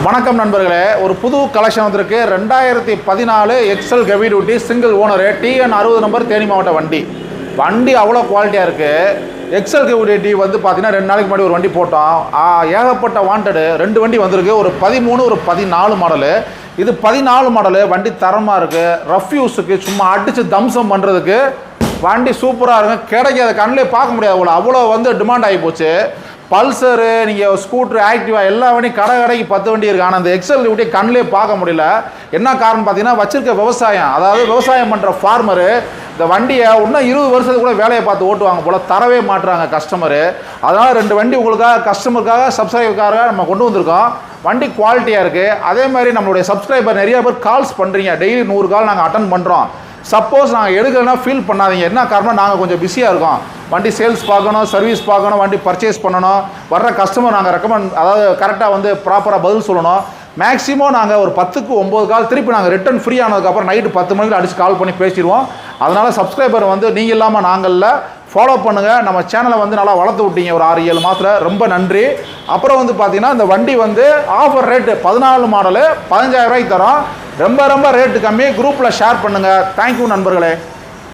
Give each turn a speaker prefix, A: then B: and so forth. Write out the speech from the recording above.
A: வணக்கம் நண்பர்களே, ஒரு புது கலெக்ஷன் வந்திருக்கு. 2014 XL heavy duty single owner TN 60 number Theni மாவட்ட வண்டி அவ்வளோ குவாலிட்டியாக இருக்குது. எக்ஸல் ஹெவி டியூட்டி வந்து பார்த்தீங்கன்னா 2 நாளைக்கு முன்னாடி ஒரு வண்டி போட்டோம். ஏகப்பட்ட வாண்டடு 2 வண்டி வந்திருக்கு. ஒரு 13 ஒரு 14 மாடலு. இது 14 மாடலு. வண்டி தரமாக இருக்குது. ரஃப் யூஸுக்கு சும்மா அடித்து தம்சம் பண்ணுறதுக்கு வண்டி சூப்பராக இருக்குது. கிடைக்காது, கண்ணிலே பார்க்க முடியாது, அவ்வளோ வந்து டிமாண்ட் ஆகி போச்சு. பல்சரு, நீங்கள் ஸ்கூட்ரு, ஆக்டிவா எல்லா வண்டியும் கடைக்கு 10 வண்டி இருக்குது. ஆனால் அந்த எக்ஸல் டியூட்டி கண்ணிலே பார்க்க முடியல. என்ன காரணம் பார்த்தீங்கன்னா, வச்சிருக்க விவசாயம், அதாவது விவசாயம் பண்ணுற ஃபார்மரு இந்த வண்டியை இன்னும் 20 வருஷத்துக்கு கூட வேலையை பார்த்து ஓட்டுவாங்க போல், தரவே மாட்டுறாங்க கஸ்டமரு. அதனால் 2 வண்டி உங்களுக்காக, கஸ்டமருக்காக, சப்ஸ்கிரைபருக்காக நம்ம கொண்டு வந்திருக்கோம். வண்டி குவாலிட்டியாக இருக்குது. அதே மாதிரி நம்மளுடைய சப்ஸ்கிரைபர் நிறைய பேர் கால்ஸ் பண்ணுறீங்க. டெய்லி 100 கால் நாங்கள் அட்டன் பண்ணுறோம். சப்போஸ் நாங்கள் எடுக்கலைன்னா ஃபீல் பண்ணாதீங்க. என்ன காரணம், நாங்கள் கொஞ்சம் பிஸியாக இருக்கோம். வண்டி சேல்ஸ் பார்க்கணும், சர்வீஸ் பார்க்கணும், வண்டி பர்ச்சேஸ் பண்ணணும். வர்ற கஸ்டமர் நாங்கள் ரெக்கமெண்ட், அதாவது கரெக்டாக வந்து ப்ராப்பராக பதில் சொல்லணும். மேக்ஸிமம் நாங்கள் ஒரு 10க்கு 9 கால் திருப்பி நாங்கள் ரிட்டன் ஃப்ரீ ஆனதுக்கப்புறம் நைட்டு 10 மணிக்கு அடித்து கால் பண்ணி பேசிடுவோம். அதனால் சப்ஸ்கிரைபர் வந்து நீங்கள் இல்லாமல் நாங்களில் ஃபாலோ பண்ணுங்கள். நம்ம சேனலை வந்து நல்லா வளர்த்து விட்டீங்க ஒரு 6-7 மாதத்தில், ரொம்ப நன்றி. அப்புறம் வந்து பார்த்தீங்கன்னா, இந்த வண்டி வந்து ஆஃபர் ரேட்டு 14 மாடலு 15,000 ரூபாய்க்கு தரோம். ரொம்ப ரேட்டு கம்மி. குரூப்பில் ஷேர் பண்ணுங்கள். தேங்க்யூ நண்பர்களே.